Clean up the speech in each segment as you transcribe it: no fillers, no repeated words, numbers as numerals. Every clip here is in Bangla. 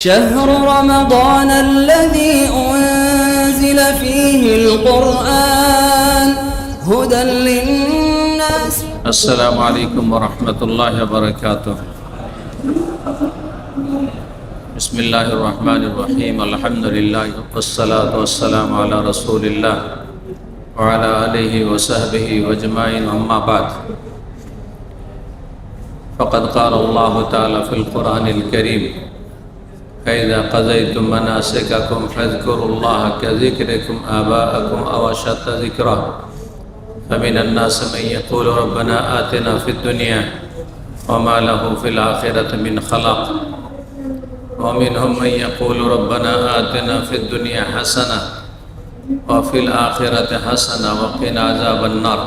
شهر رمضان الذي أنزل فيه القرآن هدى للناس. السلام عليكم ورحمة الله وبركاته. بسم الله الرحمن الرحيم. الحمد لله والصلاة والسلام على رسول الله وعلى آله وصحبه وأجمعين. أما بعد، فقد قال الله تعالى في القرآن الكريم: فإذا قضيتم مناسككم فاذكروا الله كذكركم آباءكم أو أشد ذكرا فمن الناس من يقول ربنا آتنا في الدنيا وما له في الآخرة من خلاق ومنهم من يقول ربنا آتنا في الدنيا حسنة وفي الآخرة حسنة وقنا عذاب النار.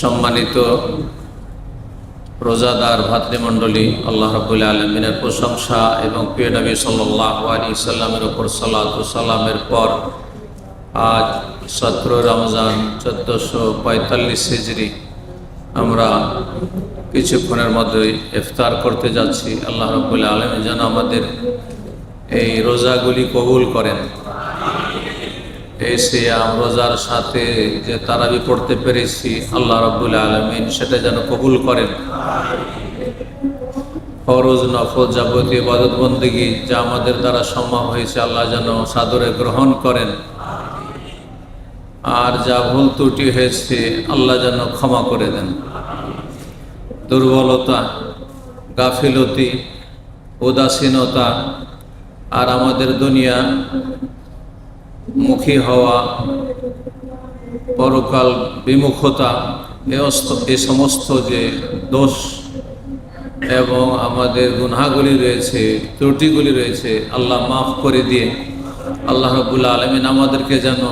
সম্মানিত রোজাদার ভাতৃমণ্ডলী, আল্লাহ রাব্বুল আলামিনের প্রশংসা এবং প্রিয় নবী সাল্লাল্লাহু আলাইহি সাল্লামের উপর সালাত ও সালামের পর আজ 17 রমজান 1445 হিজরি আমরা কিছুক্ষণের মধ্যেই ইফতার করতে যাচ্ছি। আল্লাহ রাব্বুল আলামিন যেন আমাদের এই রোজাগুলি কবুল করেন। এই সিয়াম রোজার সাথে যে তারাবি পড়তে পেরেছি, আল্লাহ রাব্বুল আলামিন সেটা যেন কবুল করেন। ফরজ নফল যাবতীয় ইবাদত বন্দেগী যা আমাদের দ্বারা সম্ভব হয়েছে, আল্লাহ যেন সাদরে গ্রহণ করেন। আর যা ভুল ত্রুটি হয়েছে, আল্লাহ যেন ক্ষমা করে দেন। দুর্বলতা, গাফিলতি, উদাসীনতা আর আমাদের দুনিয়া মুখী হওয়া, পরকাল বিমুখতা, এই সমস্ত যে দোষ এবং আমাদের গুনাহগুলি রয়েছে, ত্রুটিগুলি রয়েছে, আল্লাহ মাফ করে দিয়ে আল্লাহ রাব্বুল আলামিন আমাদেরকে যেন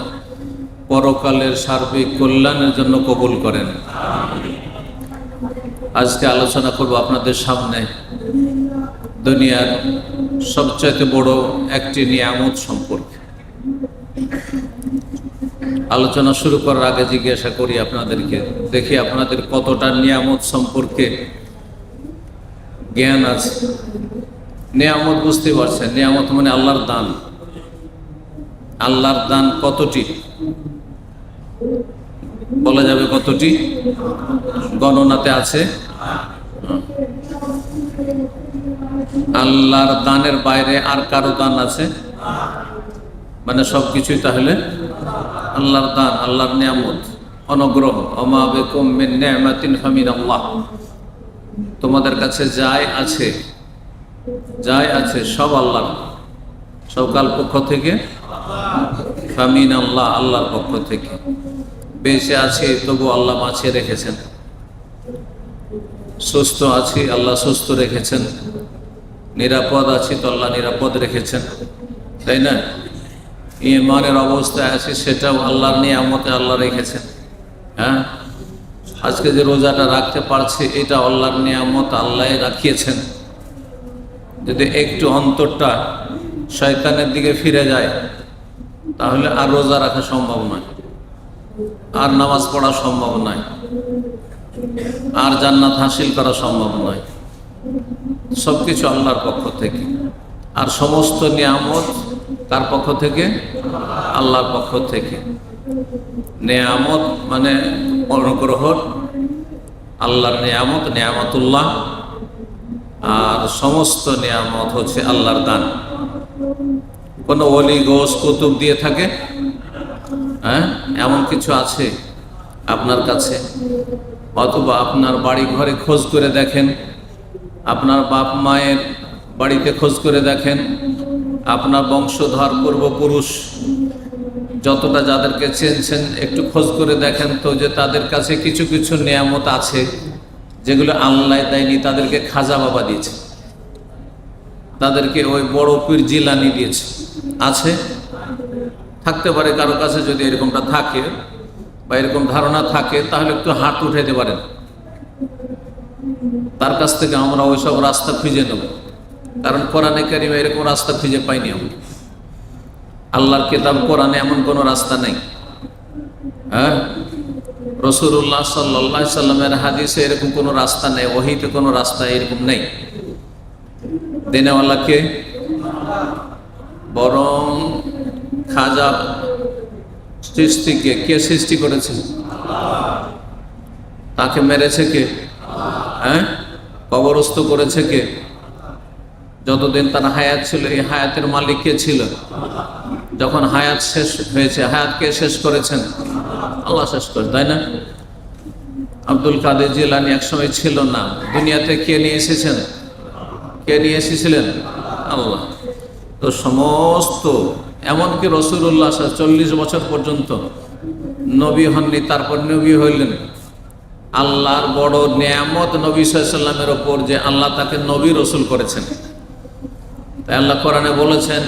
পরকালের সার্বিক কল্যাণের জন্য কবুল করেন। আজকে আলোচনা করব আপনাদের সামনে দুনিয়ার সবচাইতে বড় একটি নিয়ামত সম্পর্কে। আলোচনা শুরু করার আগে জিজ্ঞাসা করি আপনাদেরকে, দেখি আপনাদের কতটা নিয়ামত সম্পর্কে জ্ঞান আছে। নিয়ামত বুঝতে পারছেন? নিয়ামত মানে আল্লাহর দান। আল্লাহর দান কতটি বলা যাবে? কতটি গণনাতে আছে? আল্লাহর দানের বাইরে আর কারো দান আছে? মানে সবকিছুই তাহলে আল্লাহর দান, আল্লাহর নিয়ামত, অনুগ্রহ। ওমা বিকুম মিন নি'মাতিন ফামিনাল্লাহ। তোমাদের কাছে যাই আছে সব আল্লাহর, সব কার পক্ষ থেকে? ফামিনাল্লাহ, আল্লাহর পক্ষ থেকে। বেঁচে আছি তবু আল্লাহ বাঁচিয়ে রেখেছেন। সুস্থ আছি, আল্লাহ সুস্থ রেখেছেন। নিরাপদ আছি তো আল্লাহ নিরাপদ রেখেছেন, তাই না? ঈমানের অবস্থায় আছি, সেটাও আল্লাহর নিয়ামতে আল্লাহ রেখেছেন। হ্যাঁ, আজকে যে রোজাটা রাখতে পারছি, এটা আল্লাহর নিয়ামত, আল্লাহ রাখিয়েছেন। যদি একটু অন্তরটা শয়তানের দিকে ফিরে যায়, তাহলে আর রোজা রাখা সম্ভব নয়, আর নামাজ পড়া সম্ভব নয়, আর জান্নাত হাসিল করা সম্ভব নয়। সবকিছু আল্লাহর পক্ষ থেকে। আর সমস্ত নিয়ামত কার পক্ষ থেকে? আল্লাহর পক্ষ থেকে। নিয়ামত মানে অনুগ্রহ, আল্লাহর নিয়ামত, নিয়ামতুল্লাহ। আর সমস্ত নিয়ামত হচ্ছে আল্লাহর দান। কোনো ওলি গোস কুতুব দিয়ে থাকে? হ্যাঁ, এমন কিছু আছে আপনার কাছে? অথবা আপনার বাড়ি ঘরে খোঁজ করে দেখেন, আপনার বাপ মায়ের বাড়িতে খোঁজ করে দেখেন, আপনার বংশধর পূর্বপুরুষ যতটা যাদেরকে চেনছেন একটু খোঁজ করে দেখেন তো, যে তাদের কাছে কিছু কিছু নিয়ামত আছে যেগুলো আল্লাহ দেয়নি। তাদেরকে খাজা বাবা দিয়েছে, তাদেরকে ওই বড় পীর জিলানি দিয়েছে। আছে? থাকতে পারে কারো কাছে। যদি এরকমটা থাকে বা এরকম ধারণা থাকে, তাহলে একটু হাত উঠাইতে পারেন। তার কাছ থেকে আমরা ওইসব রাস্তা খুঁজে নেব, কারণ কোরআনে কারিমে এরকম রাস্তা খুঁজে পাইনি আমরা। আল্লাহর কিতাব কোরআনে এমন কোনো রাস্তা নেই। হ্যাঁ, রাসূলুল্লাহ সাল্লাল্লাহু আলাইহি সাল্লামের হাদিসে এরকম কোনো রাস্তা নেই, ওহীতে কোনো রাস্তা এরকম নেই। দেনেওয়ালাকে, বরং খাজা সৃষ্টিকে কে সৃষ্টি করেছে? তাকে মেরেছে কে? হ্যাঁ, কবরস্থ করেছে কে? যতদিন তার হায়াত ছিল এই হায়াতের মালিক কে ছিল? যখন হায়াত শেষ হয়েছে, হায়াতকে শেষ করেছেন? আল্লাহ শেষ করে, তাই না? আব্দুল কাদের জিলানী একসময় ছিল না, দুনিয়াতে কে নিয়ে এসেছেন? কে নিয়ে এসেছিলেন? আল্লাহ। তো সমস্ত, এমনকি রাসূলুল্লাহ 40 বছর পর্যন্ত নবী হননি, তারপর নবী হইলেন। আল্লাহর বড় নেয়ামত নবী সাল্লাল্লাহু আলাইহি ওয়াসাল্লামের ওপর যে আল্লাহ তাকে নবী রসুল করেছেন। তাই আল্লাহ কোরআনে বলেছেন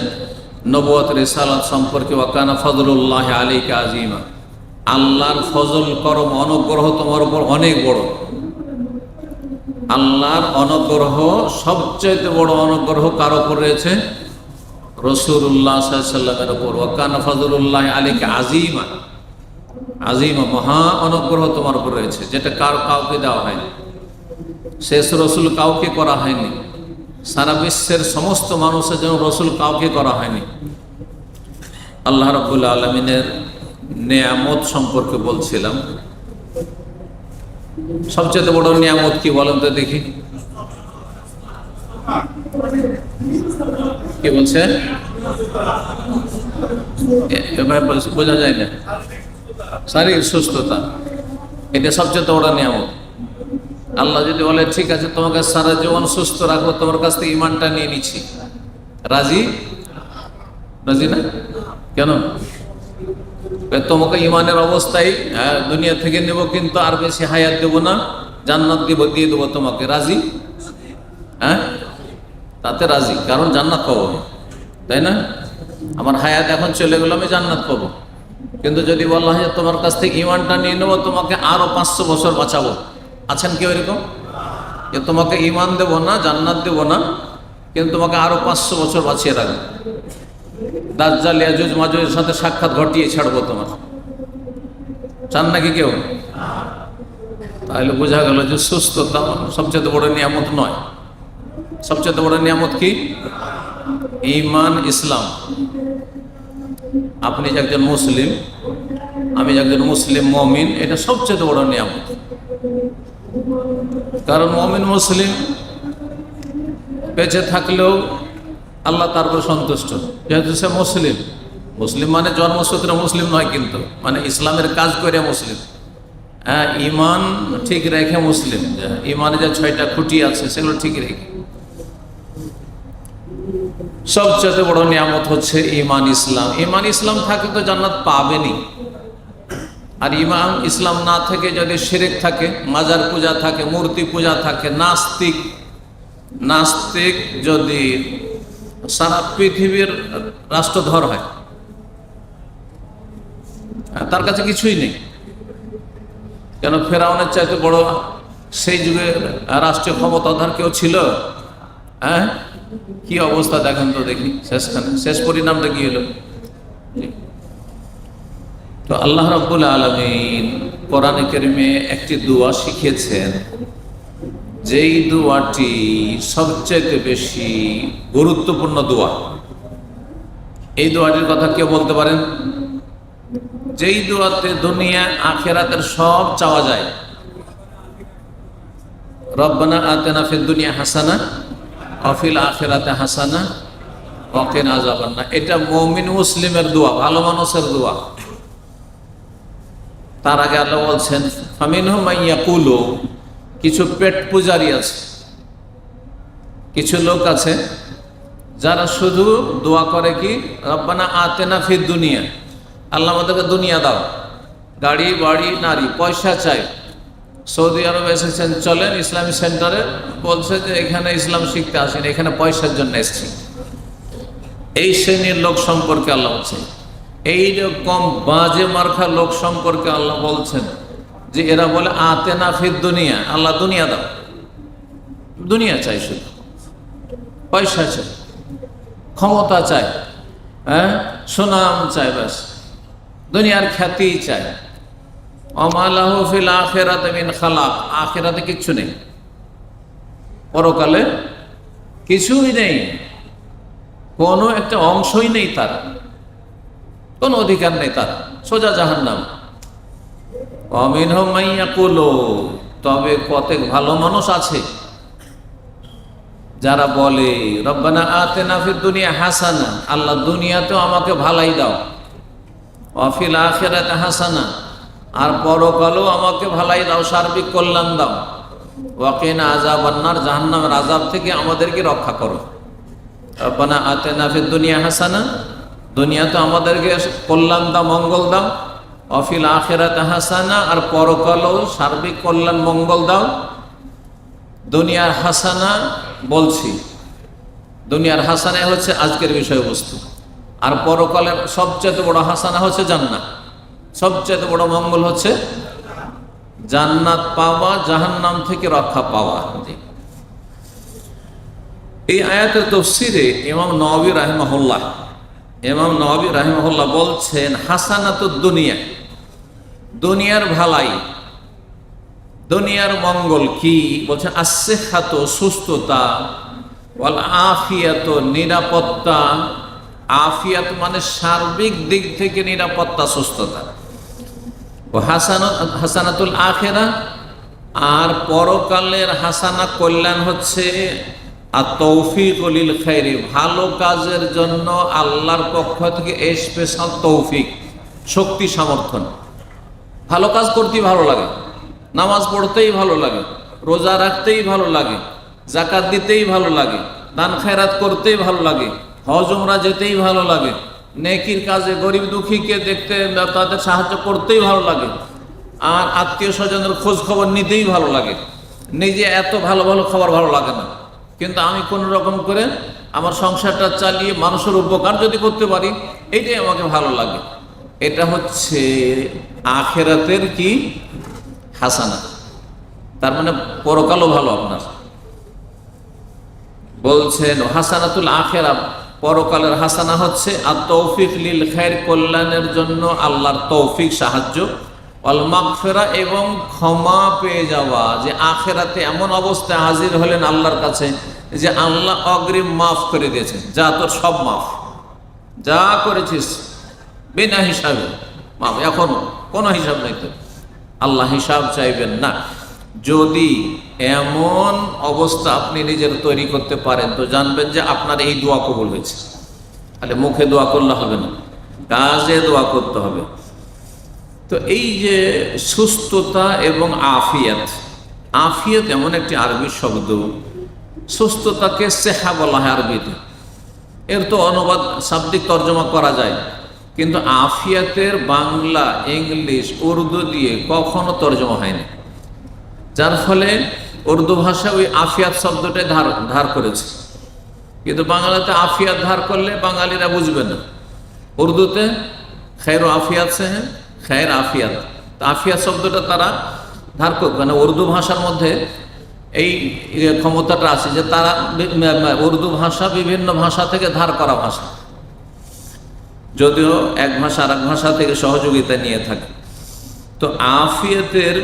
নবুয়ত রিসালাত সম্পর্কে, ওয়া কানা ফজলুল্লাহি আলাইকা আযীমা, আল্লাহর ফজল করম অনুগ্রহ তোমার উপর অনেক বড়। আল্লাহর অনুগ্রহ, সবচেয়ে বড় অনুগ্রহ কার উপর রয়েছে? রাসূলুল্লাহ সাল্লাল্লাহু আলাইহি ওয়াসাল্লামের উপর। ওয়া কানা ফজলুল্লাহি আলাইকা আযীমা, আযীমা মহা অনুগ্রহ তোমার উপর রয়েছে, যেটা কাউকে দেওয়া হয়নি। শেষ রসুল কাউকে করা হয়নি, সারা বিশ্বের সমস্ত মানুষের জন্য রসুল কাউকে করা হয়নি। আল্লাহ রাব্বুল আলামিনের নেয়ামত সম্পর্কে বলছিলাম। সবচেয়ে বড় নিয়ামত কি বলেন তো দেখি? কি বলছেন? বোঝা যায় না। শারীরিক সুস্থতা, এটা সবচেয়ে বড় নিয়ামত। আল্লাহ যদি বলে ঠিক আছে তোমাকে সারা জীবন সুস্থ রাখবো, তোমার কাছ থেকে ইমানটা নিয়ে নিচ্ছি, রাজি? রাজি না? কেন? তোমাকে ইমানের অবস্থায় দুনিয়া থেকে নেব, কিন্তু আর বেশি হায়াত দেবো না, জান্নাত দিয়ে দেবো তোমাকে, রাজি? হ্যাঁ, তাতে রাজি, কারণ জান্নাত পাবো, তাই না? আমার হায়াত এখন চলে গেল, আমি জান্নাত পাবো। কিন্তু যদি বলা হয় তোমার কাছ থেকে ইমানটা নিয়ে নেবো, তোমাকে আরো 500 বছর বাঁচাবো, আছেন কেউ এরকম? যে তোমাকে ইমান দেবো না, জান্নাত দেবো না, কিন্তু তোমাকে আরো 500 বছর বাঁচিয়ে রাখবো, দাজ্জাল ইয়াজুজ মাজুজের সাথে সাক্ষাৎ ঘটিয়ে ছাড়বো তোমার, চান নাকি কেউ? তাহলে বোঝা গেল যে সুস্থতা সবচেয়ে বড় নিয়ামত নয়। সবচেয়ে বড় নিয়ামত কি? ঈমান, ইসলাম। আপনি একজন মুসলিম, আমি একজন মুসলিম মুমিন, এটা সবচেয়ে বড় নিয়ামত। কারণ মুমিন মুসলিম বেঁচে থাকলেও আল্লাহ তার উপর সন্তুষ্ট, যেহেতু সে মুসলিম। মুসলিম মানে জন্মসূত্রে মুসলিম নয়, কিন্তু মানে ইসলামের কাজ করে মুসলিম। হ্যাঁ, ইমান ঠিক রেখে মুসলিম, ইমানে যে 6টা খুঁটি আছে সেগুলো ঠিক রেখে। সবচেয়ে বড় নিয়ামত হচ্ছে ইমান, ইসলাম। ইমান ইসলাম থাকে তো জান্নাত পাবেনি। আর ইমান ইসলাম না থেকে যদি শিরক থাকে, মাজার পূজা থাকে, মূর্তি পূজা থাকে, নাস্তিক যদি সারা পৃথিবীর রাষ্ট্রধর হয়, তার কাছে কিছুই নেই। কেন? ফেরাউনের চাইতে বড় সেই যুগে রাষ্ট্রীয় ক্ষমতাধর কেউ ছিল? হ্যাঁ, কি অবস্থা দেখেন তো দেখি, শেষ পরিণামটা কি হলো? তো আল্লাহ রাব্বুল আলামিন কোরআনে কারিমে একটি দোয়া শিখিয়েছেন, যেই দোয়াটি সবচেয়ে বেশি গুরুত্বপূর্ণ দোয়া। এই দোয়াটির কথা কেউ বলতে পারেন? যেই দোয়াতে দুনিয়া আখিরাতের সব চাওয়া যায়। রব্বানা আতিনা ফিদ দুনিয়া হাসানা ওয়া ফিল আখিরাতি হাসানা ওয়া কিনা আযাবান্নার। এটা মুমিন মুসলিমের দোয়া, ভালো মানুষের দোয়া। তার আগে আল্লাহ বলছেন ফামিনহুম মান ইয়াকুলু, কিছু পেট পূজারি আছে, কিছু লোক আছে যারা শুধু দোয়া করে কি রব্বানা আতিনা ফিদ দুনিয়া, আল্লাহ আমাদেরকে দুনিয়া দাও, গাড়ি বাড়ি নারী পয়সা চাই। সৌদি আরব এসেছেন, চলেন ইসলামী সেন্টারে, বলছে যে এখানে ইসলাম শিখতে আসেন, এখানে পয়সার জন্য এসেছি। এই শ্রেণীর লোক সম্পর্কে আল্লাহ বলছেন। এইরকম বাজে মার্কা লোক সম্পর্কে আল্লাহ বলছেন যে এরা বলে আতেনা ফিদ দুনিয়া, আল্লাহ দুনিয়া দাও, দুনিয়া চাই, শুধু পয়সা চাই, ক্ষমতা চাই, হ্যাঁ, সুনাম চাই, ব্যাস দুনিয়ার খ্যাতি চাই। ওমা লাহু ফিল আখিরাতি মিন খালাক, আখিরাতে কিচ্ছু নেই, পরকালে কিছুই নেই, কোনো একটা অংশই নেই, তার কোনো অধিকার নেই, তার সোজা জাহান্নাম। অমিনহুম মান ইয়াকুলু, তবে কতক ভালো মানুষ আছে যারা বলে রব্বানা আতিনা ফিদ দুনিয়া হাসানা, আল্লাহ দুনিয়াতেও আমাকে ভালাই দাও, ওয়া ফিল আখিরাতি হাসানা, আর পরকালেও আমাকে ভালাই দাও, সার্বিক কল্যাণ দাও, ওয়া কিনা আযাবান নার, জাহান্নামের আযাব থেকে আমাদেরকে রক্ষা করো। রব্বানা আতিনা ফিদ দুনিয়া হাসানা, দুনিয়াতে আমাদেরকে কল্যাণ দাও, মঙ্গল দাও, ওয়া ফিল আখিরাতি হাসানা, আর পরকালেও সার্বিক কল্যাণ মঙ্গল দাও। দুনিয়ার হাসানা বলছি, দুনিয়ার হাসানা হচ্ছে আজকের বিষয়বস্তু, আর পরকালের সবচেয়ে বড় হাসানা হচ্ছে জান্নাত, সবচেয়ে বড় মঙ্গল হচ্ছে জান্নাত পাওয়া, জাহান্নাম থেকে রক্ষা পাওয়া। এই আয়াতের তাফসীরে ইমাম নওয়াবী রাহিমাহুল্লাহ বলছেন হাসানাতুদ দুনিয়া, দুনিয়ার ভালাই, দুনিয়ার মঙ্গল কি বলছেন? আসসিহাতু, সুস্থতা, ওয়াল আফিয়াতু, নিরাপত্তা। আফিয়াত মানে সার্বিক দিক থেকে নিরাপত্তা, সুস্থতা। ও হাসানাতুল আখিরা, আর পরকালের হাসানা কল্যাণ হচ্ছে আর তৌফিক লিল খাইরি, ভালো কাজের জন্য আল্লাহর পক্ষ থেকে স্পেশাল তৌফিক, শক্তি, সমর্থন। ভালো কাজ করতেই ভালো লাগে, নামাজ পড়তেই ভালো লাগে, রোজা রাখতেই ভালো লাগে, যাকাত দিতেই ভালো লাগে, দান খেরাত করতেই ভালো লাগে, হজ উমরা যেতেই ভালো লাগে, নেকির কাজে গরিব দুঃখীকে দেখতে, তাদের সাহায্য করতেই ভালো লাগে, আর আত্মীয় স্বজনের খোঁজ খবর নিতেই ভালো লাগে। নিজে এত ভালো ভালো খাবার ভালো লাগে না, কিন্তু আমি কোনো রকম করে আমার সংসারটা চালিয়ে মানুষের উপকার যদি করতে পারি, এইটাই আমাকে ভালো লাগে। এটা হচ্ছে আখিরাতের কি হাসানা, তার মানে পরকালও ভালো আপনার। বলছেন হাসানাতুল আখিরা, পরকালের হাসানা হচ্ছে আর তৌফিক লিল খাইর, কল্যাণের জন্য আল্লাহর তৌফিক, সাহায্য, ওয়াল মাগফিরা, এবং ক্ষমা পেয়ে যাওয়া। যে আখিরাতে এমন অবস্থায় হাজির হলেন আল্লাহর কাছে যে আল্লাহ অগ্রিম মাফ করে দিয়েছেন, যা তোর সব মাফ, যা করেছিস বিনা হিসাবে মাফ, এখন কোনো হিসাব নেই তোর, আল্লাহ হিসাব চাইবেন না। যদি এমন অবস্থা আপনি নিজের তৈরি করতে পারেন, তো জানবেন যে আপনার এই দোয়া কবুল হয়েছে। তাহলে মুখে দোয়া করলে হবে না, কাজে দোয়া করতে হবে। তো এই যে সুস্থতা এবং আফিয়াত, আফিয়াত এমন একটি আরবি শব্দ, সুস্থতাকে সেহা বলা হয় আরবিতে, এর তো অনুবাদ শাব্দিক তর্জমা করা যায়, কিন্তু আফিয়াতের বাংলা, ইংলিশ, উর্দু দিয়ে কখনো তর্জমা হয়নি, যার ফলে উর্দু ভাষা ওই আফিয়াত শব্দটাই ধার করেছে, কিন্তু বাংলাতে আফিয়াত ধার করলে বাঙালিরা বুঝবে না। উর্দুতে খের আফিয়াত সে হ্যাঁ, খের আফিয়াত, আফিয়াত শব্দটা তারা ধার করবে, মানে উর্দু ভাষার মধ্যে এই ক্ষমতাটা আছে যে তারা উর্দু ভাষা বিভিন্ন ভাষা থেকে ধার করা ভাষা, যদিও এক ভাষা আর এক ভাষা থেকে সহযোগিতা নিয়ে থাকে। তো আফিয়াতের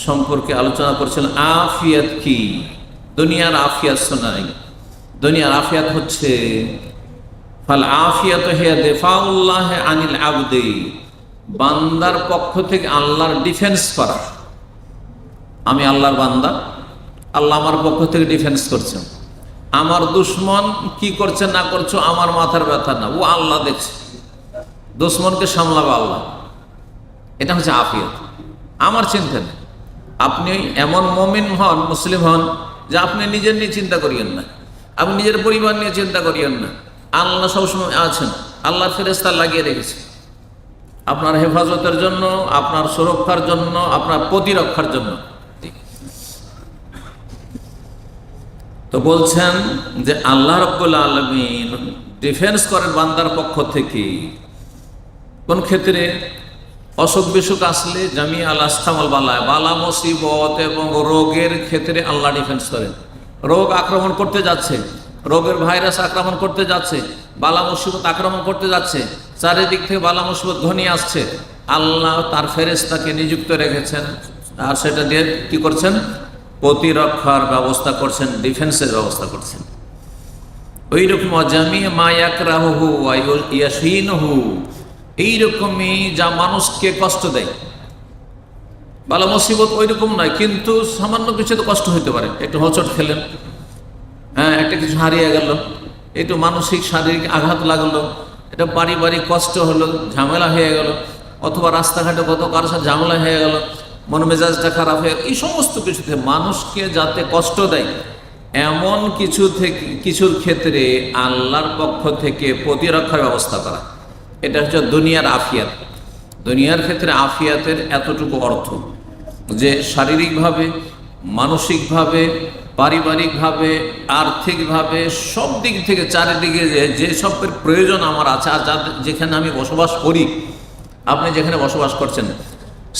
সম্পর্কে আলোচনা করছিলেন। আফিয়াত কি? দুনিয়ার আফিয়াত শোনাই। দুনিয়ার আফিয়াত হচ্ছে ফাল আফিয়াত হিয়া দিফাউল্লাহ আনিল আবদি, বান্দার পক্ষ থেকে আল্লাহর ডিফেন্স করা। আমি আল্লাহর বান্দা, আল্লাহ আমার পক্ষ থেকে ডিফেন্স করছেন। আমার দুশ্মন কি করছে না করছো আমার মাথার ব্যথা না, ও আল্লাহ দেখছে, দুশ্মনকে সামলাবে আল্লাহ। এটা হচ্ছে আফিয়াত, আমার চিন্তা নেই। আপনি এমন মুমিন হন, মুসলিম হন, যে আপনি নিজের নিয়ে চিন্তা করিয়েন না, আপনি নিজের পরিবার নিয়ে চিন্তা করিয়েন না। আল্লাহ সবসময় আছেন, আল্লাহর ফেরেশতা লাগিয়ে রেখেছে আপনার হেফাজতের জন্য, আপনার সুরক্ষার জন্য, আপনার প্রতিরক্ষার জন্য। তো বলছেন যে আল্লাহ রাব্বুল আলামিন ডিফেন্স করেন বান্দার পক্ষ থেকে। কোন ক্ষেত্রে? অসুখ বিসুখ আসলে, জামিয়া আল আসকামাল বালা, বালা মুসিবত এবং রোগের ক্ষেত্রে আল্লাহ ডিফেন্স করেন। রোগ আক্রমণ করতে যাচ্ছে, রোগের ভাইরাস আক্রমণ করতে যাচ্ছে, বালা মুসিবত আক্রমণ করতে যাচ্ছে, চারিদিক থেকে বালা মুসিবত ঘনিয়ে আসছে, আল্লাহ তার ফেরেশতাকে নিযুক্ত রেখেছেন, আর সেটা দিয়ে কি করছেন? প্রতিরক্ষার ব্যবস্থা করছেন, ডিফেন্সের ব্যবস্থা করছেন। ওই রকম অজামি মা ইয়াকরাহু ওয়া ইয়াসিনহু, এইরকমই যা মানুষকে কষ্ট দেয়। বালা মুসিবত ওই রকম নয়, কিন্তু সামান্য কিছু তো কষ্ট হইতে পারে। একটু হোঁচট খেলেন, হ্যাঁ, একটা কিছু হারিয়ে গেল, একটু মানসিক শারীরিক আঘাত লাগলো, এটা পারিবারিক কষ্ট হলো, ঝামেলা হয়ে গেল, অথবা রাস্তাঘাটে কত কারোর সাথে ঝামেলা হয়ে গেল, মন মেজাজটা খারাপ হয়ে গেল, এই সমস্ত কিছুতে মানুষকে যাতে কষ্ট দেয় এমন কিছুর ক্ষেত্রে আল্লাহর পক্ষ থেকে প্রতিরক্ষার ব্যবস্থা করা, এটা হচ্ছে দুনিয়ার আফিয়াত। দুনিয়ার ক্ষেত্রে আফিয়াতের এতটুকু অর্থ যে শারীরিকভাবে, মানসিকভাবে, পারিবারিকভাবে, আর্থিকভাবে, সব দিক থেকে চারিদিকে যে সবের প্রয়োজন আমার আছে, আর যেখানে আমি বসবাস করি, আপনি যেখানে বসবাস করছেন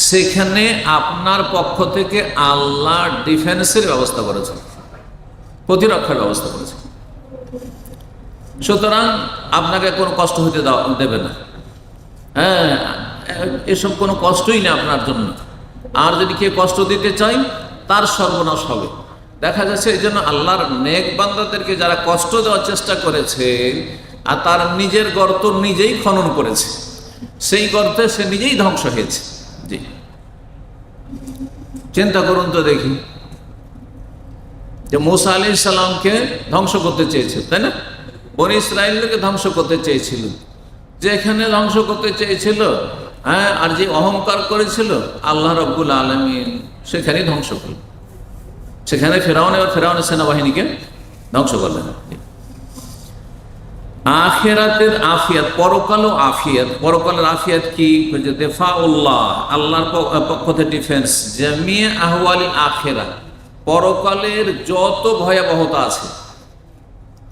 সেখানে আপনার পক্ষ থেকে আল্লাহ ডিফেন্সের ব্যবস্থা করেছেন, প্রতিরক্ষার ব্যবস্থা করেছেন। সুতরাং আপনাকে কোনো কষ্ট হতে দেবে না, হ্যাঁ, এসব কোনো কষ্টই না আপনার জন্য। আর যদি কেউ কষ্ট দিতে চায় তার সর্বনাশ হবে। দেখা যাচ্ছে এই জন্য আল্লাহর নেক বান্দাদেরকে যারা কষ্ট দেওয়ার চেষ্টা করেছে আর তার নিজের গর্ত নিজেই খনন করেছে, সেই গর্তে সে নিজেই ধ্বংস হয়েছে। জি, চিন্তা করুন তো দেখি, যে মূসা আলাইহিস সালামকে ধ্বংস করতে চেয়েছিল, তাই না? বনী ইসরাঈলকে ধ্বংস করতে চেয়েছিল, যেখানে ধ্বংস করতে চেয়েছিল, হ্যাঁ, আর যে অহংকার করেছিল আল্লাহ রাব্বুল আলামিন সেখানেই ধ্বংস করলেন। সেখানে ফেরাউনের সেনাবাহিনীকে ধ্বংস করলেন। আখিরাতের আফিয়াত, পরকালও আফিয়াত। পরকালের আফিয়াত কি? দেফাউল্লাহ, আল্লাহর পক্ষ থেকে ডিফেন্স, জামিয়া আহওয়ালিল আখিরা, পরকালের যত ভয়াবহতা আছে।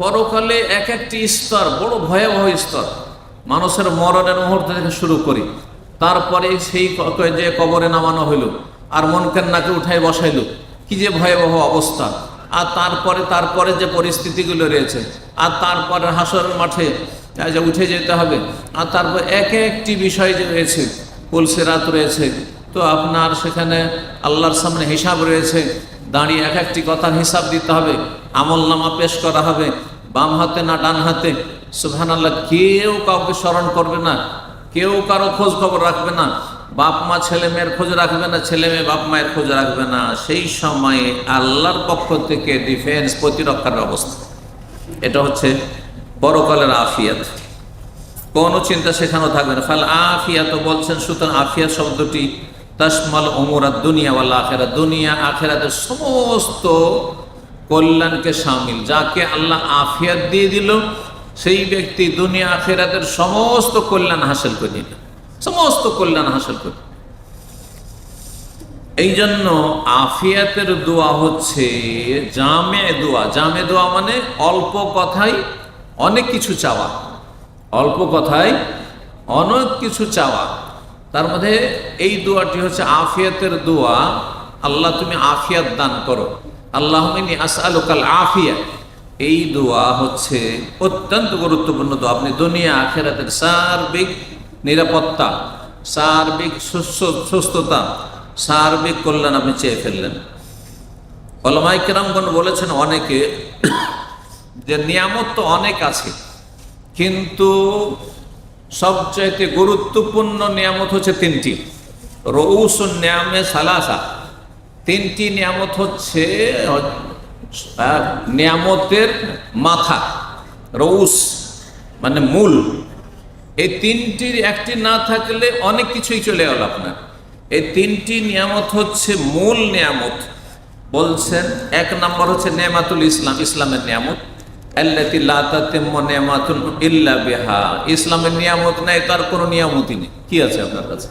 পরকালে এক একটি স্তর বড় ভয়াবহ স্তর, মানুষের মরণের মুহূর্ত থেকে শুরু করি, তারপরে সেই যে কবরে নামানো হইল আর মুনকার নাকে উঠাই বসাইল, কি যে ভয়াবহ অবস্থা। আর তারপরে যে পরিস্থিতিগুলো রয়েছে, আর তারপরে হাসরের মাঠে যে উঠে যেতে হবে, আর তারপর এক একটি বিষয় যে রয়েছে, পুলসিরাত রয়েছে, তো আপনার সেখানে আল্লাহর সামনে হিসাব রয়েছে, দাঁড়িয়ে এক একটি কথার হিসাব দিতে হবে, আমলনামা পেশ করা হবে, বাম হাতে না ডান হাতে। সুবহানাল্লাহ, কেউ কাউকে স্মরণ করবে না, কেউ কারো খোঁজ খবর রাখবে না, বাপ মা ছেলে মেয়ের খোঁজ রাখবে না, ছেলে মেয়ে বাপ মায়ের খোঁজ রাখবে না। সেই সময়ে আল্লাহর পক্ষ থেকে ডিফেন্স, প্রতিরক্ষার ব্যবস্থা। এটা হচ্ছে পরকালের আফিয়াত, কোনো চিন্তা সেখানেও থাকবে না। ফাল আফিয়াত বলছেন, সুতরাং আফিয়াত শব্দটি তাশমাল উমুরাদ দুনিয়া ওয়াল আখিরাত, দুনিয়া আখিরাতের সমস্ত কল্যাণকে শামিল। যাকে আল্লাহ আফিয়াত দিয়ে দিল সেই ব্যক্তি দুনিয়া আখিরাতের সমস্ত কল্যাণ হাসিল করে নিল, সমস্ত কল্যাণ হাসিল করে। এই জন্য আফিয়াতের দোয়া হচ্ছে জামে দোয়া। জামে দোয়া মানে অল্প কথায় অনেক কিছু চাওয়া, অল্প কথায় অনেক কিছু চাওয়া। তার মধ্যে এই দোয়াটি হচ্ছে আফিয়াতের দোয়া। আল্লাহ তুমি আফিয়াত দান করো, আল্লাহুম্মা আসআলুকাল আফিয়া। এই দোয়া হচ্ছে অত্যন্ত গুরুত্বপূর্ণ দোয়া। আপনি দুনিয়া আখিরাতের সার্বিক নিরাপত্তা, সার্বিক সুস্থতা, সার্বিক কল্যাণ আপনি চেয়ে ফেললেন। উলামায়ে কেরামগণ বলেছেন অনেকে যে নিয়ামত তো অনেক আছে, কিন্তু সবচাইতে গুরুত্বপূর্ণ নিয়ামত হচ্ছে তিনটি। রউসুন নিয়ামে সালাসা, তিনটি নিয়ামত হচ্ছে নিয়ামতের মাথা, রউস মানে মূল। এই তিনটির একটি না থাকলে অনেক কিছুই চলে গেল আপনার। এই তিনটি নিয়ামত হচ্ছে মূল নিয়ামত। বলছেন এক নম্বর হচ্ছে নেমাতুল ইসলাম, ইসলামের নিয়ামত। আল্লাতী লা তাতিম্মু নিয়ামাতুন ইল্লা বিহা, ইসলামের নিয়ামত নাই তার কোনো নিয়ামতই নেই। কি আছে আপনার কাছে?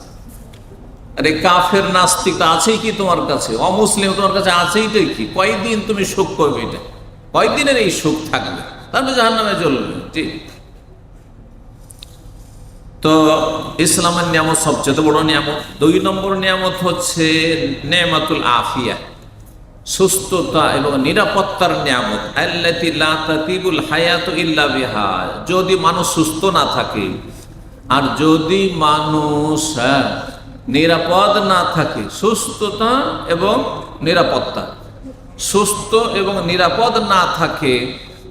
আরে কাফের নাস্তিক আছেই কি তোমার কাছে? অমুসলিম তোমার কাছে আছেই তো কি? কয়দিন তুমি সুখ করবে? এটা কয়দিনের এই সুখ থাকবে, তারপরে জাহান্নামে জ্বলবে। জি, তো ইসলামের নিয়ামত সবচেয়ে বড় নিয়ামত। দুই নম্বর নিয়ামত হচ্ছে নেমাতুল আফিয়া, সুস্থতা এবং নিরাপত্তার নিয়ামত। আল্লাতী লা তাতিবুল হায়াতু ইল্লা বিহা, যদি মানুষ সুস্থ না থাকে আর যদি মানুষ নিরাপদ না থাকে, সুস্থতা এবং নিরাপত্তা, সুস্থ এবং নিরাপদ না থাকে,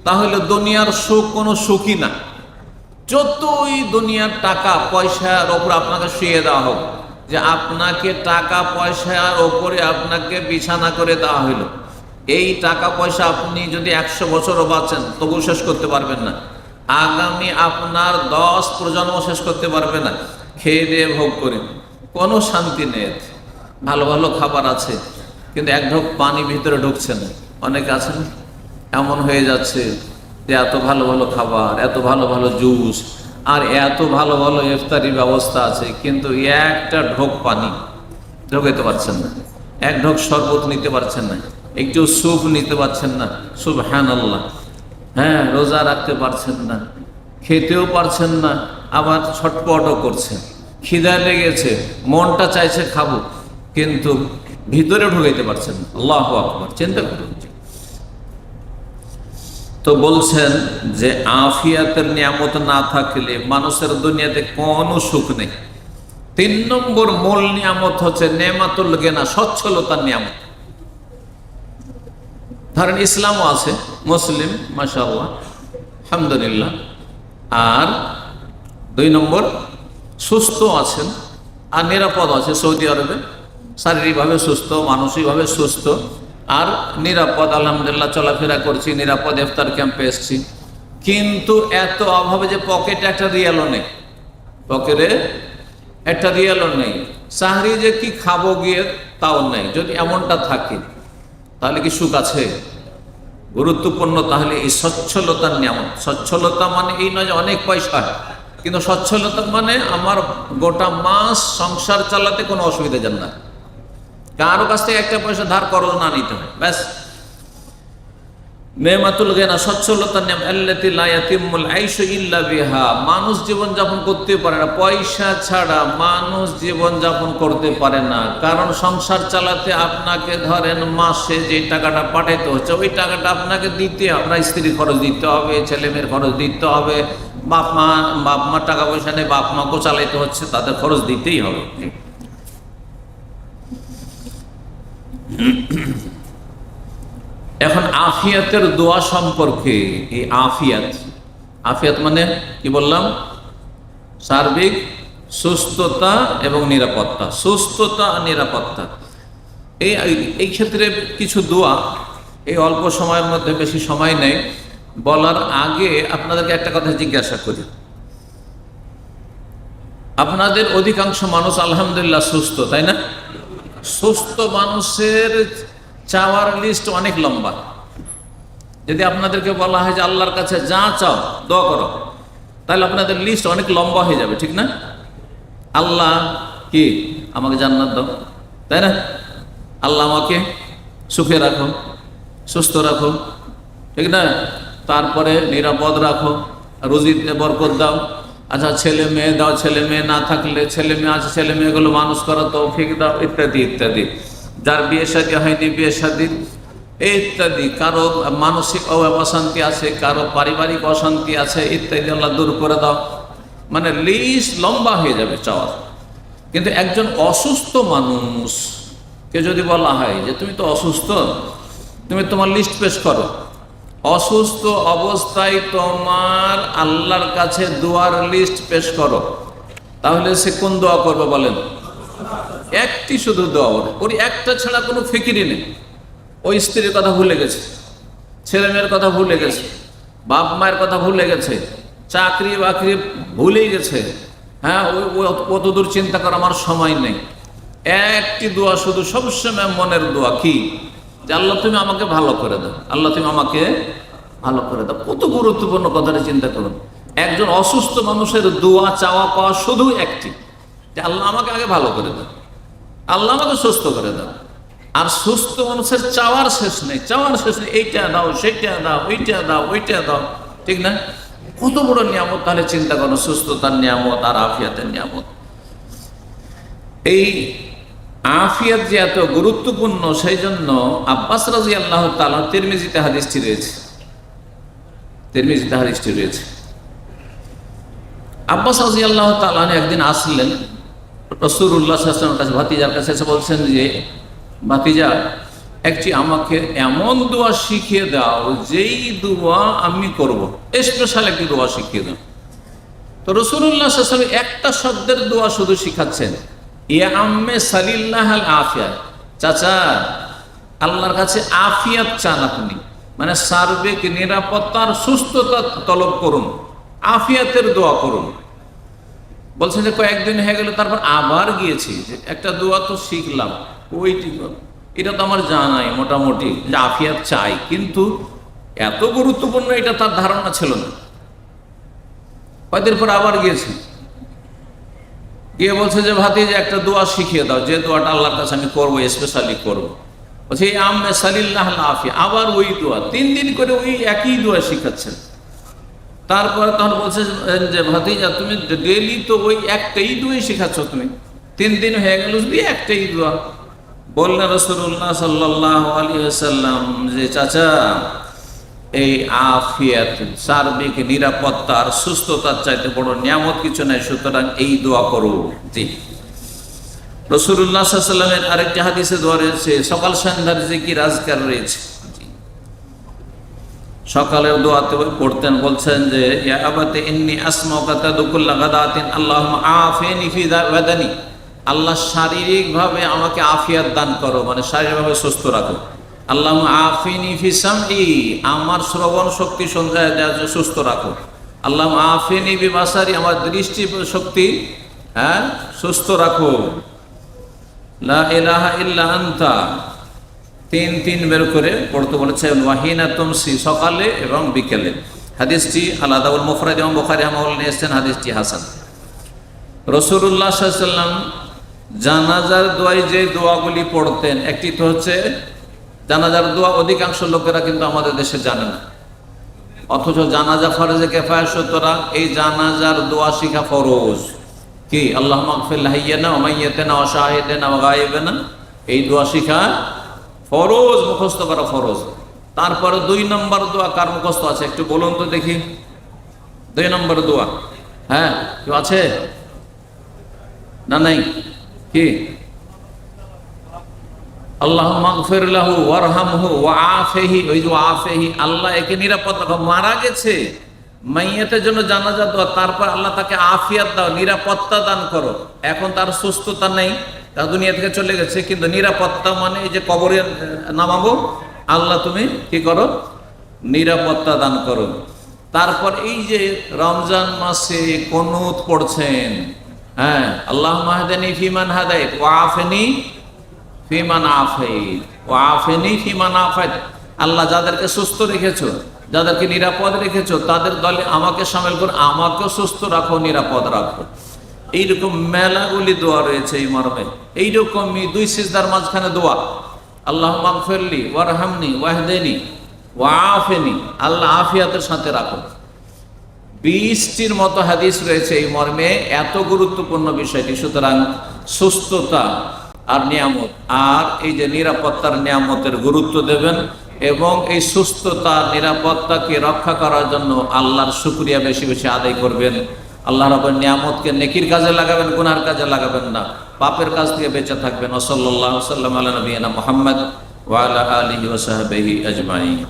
তাহলে দুনিয়ার সুখ কোনো সুখই না। যতই দুনিয়ার টাকা পয়সার ওপর আপনাকে শুয়ে দেওয়া হোক, যে আপনাকে টাকা পয়সার ওপরে আপনাকে বিছানা করে দেওয়া হইল, এই টাকা পয়সা আপনি যদি 100 বছরও বাঁচেন তবু শেষ করতে পারবেন না। আগামী আপনার 10 প্রজন্ম শেষ করতে পারবে না। খেয়ে দিয়ে ভোগ করে কোনো শান্তি নেই। ভালো ভালো খাবার আছে কিন্তু এক ঢোক পানি ভিতরে ঢুকছে না। অনেকে আছেন এমন হয়ে যাচ্ছে যে এত ভালো ভালো খাবার, এত ভালো ভালো জুস, আর এত ভালো ভালো ইফতারি ব্যবস্থা আছে, কিন্তু একটা ঢোক পানি ঢোকাইতে পারছেন না, এক ঢোক শরবত নিতে পারছেন না, একটু স্যুপ নিতে পারছেন না। সুবহানাল্লাহ। হ্যাঁ, রোজা রাখতে পারছেন না, খেতেও পারছেন না, আবার ছটপটও করছেন। খিদা লেগেছে, মনটা চাইছে খাবো, কিন্তু ভিতরে ঢুকাইতে পারছেন না। আল্লাহু আকবার। চিন্তা করুন। তো বলছেন যে আফিয়াতের নিয়ামত না থাকলে মানুষের দুনিয়াতে কোনো সুখ নেই। 3 নম্বর মূল নিয়ামত হচ্ছে নেমাতুল গিনা, সচ্ছলতার নিয়ামত। ধরেন ইসলামও আছে, মুসলিম, মাশাআল্লাহ, আলহামদুলিল্লাহ। আর 2 নম্বর সুস্থ আছেন আর নিরাপদ আছে। সৌদি আরবে শারীরিকভাবে সুস্থ, মানসিকভাবে সুস্থ আর নিরাপদ, আলহামদুলিল্লাহ, চলাফেরা করছি, নিরাপদ ইফতার ক্যাম্পে এসছি। কিন্তু এত অভাবে যে পকেটে একটা রিয়ালও নেই, পকেটে একটা রিয়ালও নেই, সাহরি যে কি খাবো গিয়ে তাও নেই। যদি এমনটা থাকে তাহলে কি সুখ আছে? গুরুত্বপূর্ণ তাহলে এই সচ্ছলতার নিয়ামত। সচ্ছলতা মানে এই নয় যে অনেক পয়সা, কিন্তু সচ্ছলতা মানে আমার গোটা মাস সংসার চালাতে কোনো অসুবিধা যান না, কারো কাছ থেকে একটা পয়সা ধার করজ না নিতে হয়, ব্যাস। নেমাতুল গিনা, সচ্ছলতার নিয়ামত, আল্লাতী লা ইয়াতিমুল আইশু ইল্লা বিহা। মানুষ জীবন যাপন করতে পারে না পয়সা ছাড়া, মানুষ জীবন যাপন করতে পারে না। কারণ সংসার চালাতে আপনাকে ধরেন মাসে যে টাকাটা পাঠাইতে হচ্ছে, ওই টাকাটা আপনাকে দিতে হবে। আপনার স্ত্রীর খরচ দিতে হবে, ছেলে মেয়ের খরচ দিতে হবে, বাপ মা টাকা পয়সা নেই, বাপ মাকেও চালাইতে হচ্ছে, তাদের খরচ দিতেই হবে। এখন আফিয়াতের দোয়া সম্পর্কে, এই আফিয়াত মানে কি বললাম? সার্বিক সুস্থতা এবং নিরাপত্তা। সুস্থতা আর নিরাপত্তা, এই ক্ষেত্রে কিছু দোয়া, এই অল্প সময়ের মধ্যে, বেশি সময় নেই, বলার আগে আপনাদেরকে একটা কথা জিজ্ঞাসা করি। আপনাদের অধিকাংশ মানুষ আলহামদুলিল্লাহ সুস্থ, তাই না? সুস্থ মানুষের চাওয়ার লিস্ট অনেক লম্বা। যদি আপনাদেরকে বলা হয় যে আল্লাহর কাছে যা চাও দোয়া করো, তাহলে আপনাদের লিস্ট অনেক লম্বা হয়ে যাবে, ঠিক না? আল্লাহ কি আমাকে জান্নাত দাও, তাই না? আল্লাহ আমাকে সুখে রাখো, সুস্থ রাখো, ঠিক না? তারপরে নিরাপদ রাখো, রুজিতে বরকত দাও। আচ্ছা, ছেলে মেয়ে দাও, ছেলে মেয়ে না থাকলে ছেলে মেয়ে আছে, ছেলে মেয়েগুলো মানুষ করা তৌফিক দাও, ইত্যাদি ইত্যাদি। যার বিয়ে শাদী হয়নি, বিয়ে শাদী ইত্যাদি। কারো মানসিক অশান্তি আছে, কারো পারিবারিক অশান্তি আছে, ইত্যাদি আল্লাহ দূর করে দাও। মানে লিস্ট লম্বা হয়ে যাবে চাওয়ার। কিন্তু একজন অসুস্থ মানুষকে যদি বলা হয় যে তুমি তো অসুস্থ, তুমি তোমার লিস্ট পেশ করো, অসুস্থ অবস্থায় তোমার আল্লাহর কাছে দোয়ার লিস্ট পেশ করো, তাহলে সে কোন দোয়া করবে বলেন? একটি শুধু দোয়া, ওর একটা ছাড়া কোনো ফিকিরই নেই। ওই স্ত্রীর কথা ভুলে গেছে, ছেলে মেয়ের কথা ভুলে গেছে, বাপ মায়ের কথা ভুলে গেছে, চাকরি বাকরি ভুলেই গেছে। হ্যাঁ, ওই কতদূর চিন্তা করার আমার সময় নেই। একটি দোয়া শুধু সবসময় মনের দোয়া, কি? যে আল্লাহ তুমি আমাকে ভালো করে দাও, আল্লাহ তুমি আমাকে ভালো করে দাও। কত গুরুত্বপূর্ণ কথাটা চিন্তা করুন। একজন অসুস্থ মানুষের দোয়া চাওয়া পাওয়া শুধু একটি, যে আল্লাহ আমাকে আগে ভালো করে দাও, আল্লাহ আমাকে সুস্থ করে দাও। আর সুস্থ মানুষের চাওয়ার শেষ নেই, চাওয়ার শেষ নেই, এইটা দাও, সেইটা দাও, ওইটা দাও, ওইটা দাও, ঠিক না? কত বড় নিয়ামত। তাহলে চিন্তা করো, সুস্থতার নিয়ামত আর আফিয়াতের নিয়ামত। এই আফিয়াত যে এত গুরুত্বপূর্ণ, সেই জন্য আব্বাস রাদিয়াল্লাহু তাআলা, তিরমিজিতে হাদিসটি রয়েছে, তিরমিজিতে হাদিসটি রয়েছে। আব্বাস রাদিয়াল্লাহু তাআলা একদিন আসলেন রাসূলুল্লাহ সাল্লাল্লাহু আলাইহি ওয়াসাল্লামের কাছে, ভাতিজার কাছে এসে বলছেন যে ভাতিজা, একটি আমাকে এমন দোয়া শিখিয়ে দাও যেই দোয়া আমি করব, স্পেশাল একটি দোয়া শিখিয়ে দাও। তো রাসূলুল্লাহ সাল্লাল্লাহু আলাইহি ওয়াসাল্লাম একটা শব্দের দোয়া শুধু শিখাচ্ছেন, ইয়া আম্মে সালিল্লাহ আল আফিয়া, চাচা আল্লাহর কাছে আফিয়াত চান আপনি, মানে সার্বিক নিরাপত্তার সুস্থতা তলব করুন, আফিয়াতের দোয়া করুন। বলছেন যে কয়েকদিন হয়ে গেল, তারপর আবার গিয়েছি, যে একটা দোয়া তো শিখলাম, ওইটি এটা তো আমার জানাই মোটামুটি যে আফিয়াত চাই, কিন্তু এত গুরুত্বপূর্ণ এটা তার ধারণা ছিল না। কয়েকদিন পর আবার গিয়েছি, গিয়ে বলছে যে ভাতিজা একটা দোয়া শিখিয়ে দাও, যে দোয়াটা আল্লাহর কাছে আমি করবো, স্পেশালি করবো। বলছে এই আম্মে সালিল্লাহ আফিয়া, আবার ওই দোয়া, 3 দিন করে ওই একই দোয়া শিখাচ্ছেন। তারপরে তখন বলছে যে ভাতিজা তুমি ডেলি তো ওই একটাই দোয়াই শিখাচ্ছ, তুমি 3 দিন হয়ে গেল শুধু একটাই দোয়া। বললেন রাসূলুল্লাহ সাল্লাল্লাহু আলাইহি ওয়াসাল্লাম যে চাচা এই আফিয়াত, সার্বিক নিরাপত্তার সুস্থতার চাইতে বড় নিয়ামত কিছু নাই, সুতরাং এই দোয়া করো। জি, রাসূলুল্লাহ সাল্লাল্লাহু আলাইহি ওয়াসাল্লামের আরেকটি হাদিসে দোয়া রয়েছে, সকাল সন্ধ্যার জিকির আজকার রয়েছে। সকালের দোয়াতে পড়তেন, বলছেন যে ইয়া আবাতি ইন্নী আসমাউকা তাদকুল্লা গাদাতিন আল্লাহুম্মা আফিনি ফি বাদানি, আল্লাহ শারীরিকভাবে আমাকে আফিয়াত দান করো, মানে শারীরিকভাবে সুস্থ রাখো। আল্লাহুম্মা আফিনি ফি সামঈ, আমার শ্রবণ শক্তি সুস্থ রাখো। আল্লাহুম্মা আফিনি বি বাসারি, আমার দৃষ্টি শক্তি সুস্থ রাখো। লা ইলাহা ইল্লা আনতা, 3 বের করে পড়তে বলেছেন। ওয়াহিনা তুমসি, সকালে এবং বিকেলে। হাদিসটি আলাদাউল মুফরাদ এবং বুখারী রাহমাহুল্লাহ নিয়েছেন, হাদিসটি হাসান। রাসূলুল্লাহ সাল্লাল্লাহু আলাইহি ওয়াসাল্লাম জানাজার দোয়ায় যে দোয়াগুলি পড়তেন, একটি তো হচ্ছে জানাজার দোয়া, অধিকাংশ লোকেরা কিন্তু আমাদের দেশে জানে না, অথচ জানাজা ফরজে কিফায়া, সুতরাং এই জানাজার দোয়া শিখা ফরজ। কি আল্লাহুম্মা গফির লাহিয়ানা ওয়া মাইয়াতানা ওয়া শাহিদানা ওয়া গায়িবানা, এই দোয়া শিখা ফরজ, মুখস্থ করা ফরজ। তারপরে 2 নম্বর দোয়া কার মুখস্থ আছে একটু বলুন তো দেখি, 2 নম্বর দোয়া, হ্যাঁ কেউ আছে না? নাই? কি আল্লাহুম্মা গফির লাহু ওয়ারহামহু ওয়া আফিহি, ওই যে আফিহি, আল্লাহ একে নিরাপদ রাখো, মারা গেছে, মাইয়াতের জন্য জানাজা দোয়া, তারপর আল্লাহ তাকে আফিয়াত দাও, নিরাপত্তা দান করো। এখন তার সুস্থতা নেই, তার দুনিয়া থেকে চলে গেছে, কিন্তু নিরাপত্তা মানে এই যে কবরে নামাবো, আল্লাহ তুমি কি করো, নিরাপত্তা দান করো। তারপর এই যে রমজান মাসে কুনুত পড়ছেন, হ্যাঁ আল্লাহুম্মা হদিনি ফিমান হাদাইত ওয়া আফিনি ফিমান আফাইত ওয়া আফিনি ফিমান আফাইত, আল্লাহ যাদেরকে সুস্থ রেখেছো, যাদেরকে নিরাপদ রেখেছো, তাদের দলে আমাকে শামিল করে, আমাকেও সুস্থ রাখো, নিরাপদ রাখো। এইরকম মেলাগুলি দোয়া রয়েছে এই মর্মে। এইরকমই 2 সিজদার মাঝখানে দোয়া, আল্লাহুম্মা গফিরলি ওয়ারহামনি ওয়াহদিনি ওয়া আফিনি, আল্লাহ আফিয়াতের সাথে রাখো। 20টির মতো হাদিস রয়েছে এই মর্মে, এত গুরুত্বপূর্ণ বিষয়টি। সুতরাং সুস্থতা আর নিয়ামত, আর এই যে নিরাপত্তার নিয়ামতের গুরুত্ব দেবেন, এবং এই সুস্থতা নিরাপত্তাকে রক্ষা করার জন্য আল্লাহর শুকরিয়া বেশি বেশি আদায় করবেন। আল্লাহ রাব্বুল নিয়ামতকে নেকির কাজে লাগাবেন, গুনার কাজে লাগাবেন না, পাপের কাজ থেকে বেঁচে থাকবেন। সাল্লাল্লাহু আলাইহি ওয়া সাল্লাম আলা নবিয়িনা মুহাম্মদ ওয়া আলা আলিহি ওয়া সাহবিহি আজমাইন।